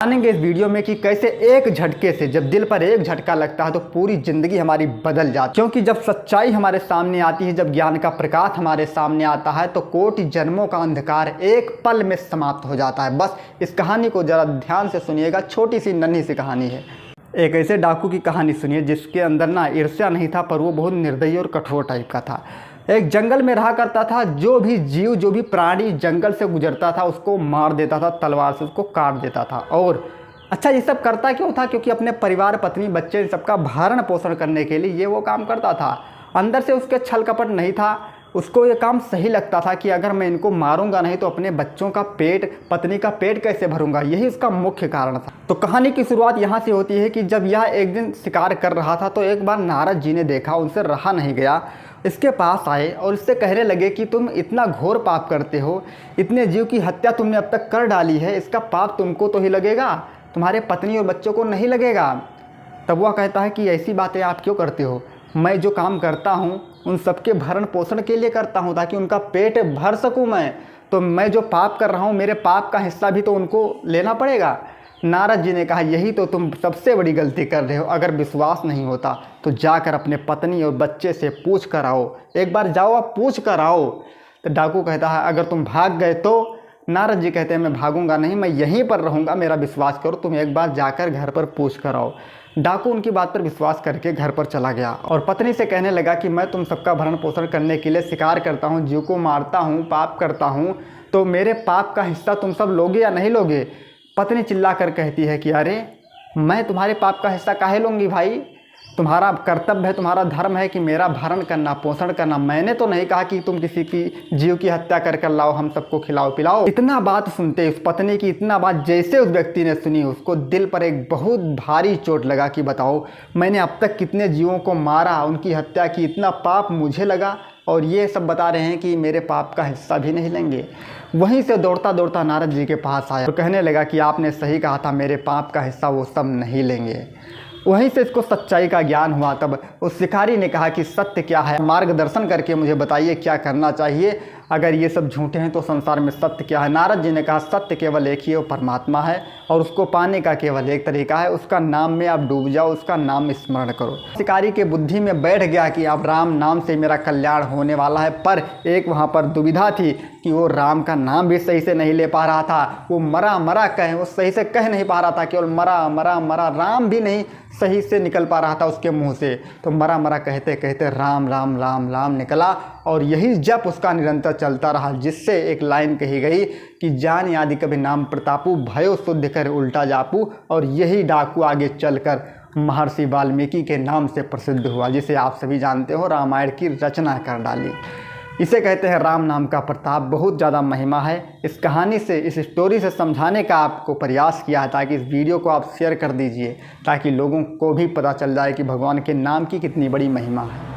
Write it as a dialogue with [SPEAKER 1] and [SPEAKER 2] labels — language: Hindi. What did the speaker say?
[SPEAKER 1] जानेंगे इस वीडियो में कि कैसे एक झटके से जब दिल पर एक झटका लगता है तो पूरी ज़िंदगी हमारी बदल जाती है। क्योंकि जब सच्चाई हमारे सामने आती है, जब ज्ञान का प्रकाश हमारे सामने आता है तो कोटि जन्मों का अंधकार एक पल में समाप्त हो जाता है। बस इस कहानी को ज़रा ध्यान से सुनिएगा, छोटी सी नन्ही सी कहानी है। एक ऐसे डाकू की कहानी सुनिए जिसके अंदर ना ईर्ष्या नहीं था, पर वो बहुत निर्दयी और कठोर टाइप का था। एक जंगल में रहा करता था। जो भी जीव, जो भी प्राणी जंगल से गुजरता था उसको मार देता था, तलवार से उसको काट देता था। और अच्छा, ये सब करता क्यों था? क्योंकि अपने परिवार, पत्नी, बच्चे, इन सबका भरण पोषण करने के लिए ये वो काम करता था। अंदर से उसके छल कपट नहीं था। उसको ये काम सही लगता था कि अगर मैं इनको मारूंगा नहीं तो अपने बच्चों का पेट, पत्नी का पेट कैसे भरूंगा, यही उसका मुख्य कारण था। तो कहानी की शुरुआत यहाँ से होती है कि जब यह एक दिन शिकार कर रहा था तो एक बार नारद जी ने देखा, उनसे रहा नहीं गया, इसके पास आए और इससे कहने लगे कि तुम इतना घोर पाप करते हो, इतने जीव की हत्या तुमने अब तक कर डाली है, इसका पाप तुमको तो ही लगेगा, तुम्हारे पत्नी और बच्चों को नहीं लगेगा। तब वह कहता है कि ऐसी बातें आप क्यों करते हो? मैं जो काम करता हूँ उन सबके भरण पोषण के लिए करता हूँ, ताकि उनका पेट भर सकूँ मैं। तो मैं जो पाप कर रहा हूँ, मेरे पाप का हिस्सा भी तो उनको लेना पड़ेगा। नारद जी ने कहा, यही तो तुम सबसे बड़ी गलती कर रहे हो। अगर विश्वास नहीं होता तो जाकर अपने पत्नी और बच्चे से पूछ कर आओ, एक बार जाओ, आप पूछ कर आओ। तो डाकू कहता है, अगर तुम भाग गए तो? नारद जी कहते हैं, मैं भागूंगा नहीं, मैं यहीं पर रहूंगा, मेरा विश्वास करो, तुम एक बार जाकर घर पर पूछ कर आओ। डाकू उनकी बात पर विश्वास करके घर पर चला गया और पत्नी से कहने लगा कि मैं तुम सबका भरण पोषण करने के लिए शिकार करता हूँ, जीव को मारता हूँ, पाप करता हूँ, तो मेरे पाप का हिस्सा तुम सब लोगे या नहीं लोगे? पत्नी चिल्ला कर कहती है कि अरे, मैं तुम्हारे पाप का हिस्सा काहे लूँगी भाई? तुम्हारा कर्तव्य है, तुम्हारा धर्म है कि मेरा भरण करना, पोषण करना। मैंने तो नहीं कहा कि तुम किसी की जीव की हत्या कर लाओ, हम सबको खिलाओ पिलाओ। इतना बात सुनते, उस पत्नी की इतना बात जैसे उस व्यक्ति ने सुनी, उसको दिल पर एक बहुत भारी चोट लगा कि बताओ, मैंने अब तक कितने जीवों को मारा, उनकी हत्या की, इतना पाप मुझे लगा और ये सब बता रहे हैं कि मेरे पाप का हिस्सा भी नहीं लेंगे। वहीं से दौड़ता दौड़ता नारद जी के पास आया तो कहने लगा कि आपने सही कहा था, मेरे पाप का हिस्सा वो सब नहीं लेंगे। वहीं से इसको सच्चाई का ज्ञान हुआ। तब उस शिकारी ने कहा कि सत्य क्या है, मार्गदर्शन करके मुझे बताइए क्या करना चाहिए, अगर ये सब झूठे हैं तो संसार में सत्य क्या है? नारद जी ने कहा, सत्य केवल एक ही है, वो परमात्मा है और उसको पाने का केवल एक तरीका है, उसका नाम में आप डूब जाओ, उसका नाम स्मरण करो। शिकारी के बुद्धि में बैठ गया कि अब राम नाम से मेरा कल्याण होने वाला है। पर एक वहाँ पर दुविधा थी कि वो राम का नाम भी सही से नहीं ले पा रहा था। वो मरा मरा कहे, वो सही से कह नहीं पा रहा था, केवल मरा मरा मरा, राम भी नहीं सही से निकल पा रहा था उसके मुंह से। तो मरा मरा कहते कहते राम राम राम राम निकला और यही जप उसका निरंतर चलता रहा, जिससे एक लाइन कही गई कि जान आदि कभी नाम प्रतापू, भयो शुद्ध कर उल्टा जापू। और यही डाकू आगे चलकर महर्षि वाल्मीकि के नाम से प्रसिद्ध हुआ, जिसे आप सभी जानते हो, रामायण की रचना कर डाली। इसे कहते हैं राम नाम का प्रताप। बहुत ज़्यादा महिमा है इस कहानी से, इस स्टोरी से समझाने का आपको प्रयास किया है, ताकि इस वीडियो को आप शेयर कर दीजिए, ताकि लोगों को भी पता चल जाए कि भगवान के नाम की कितनी बड़ी महिमा है।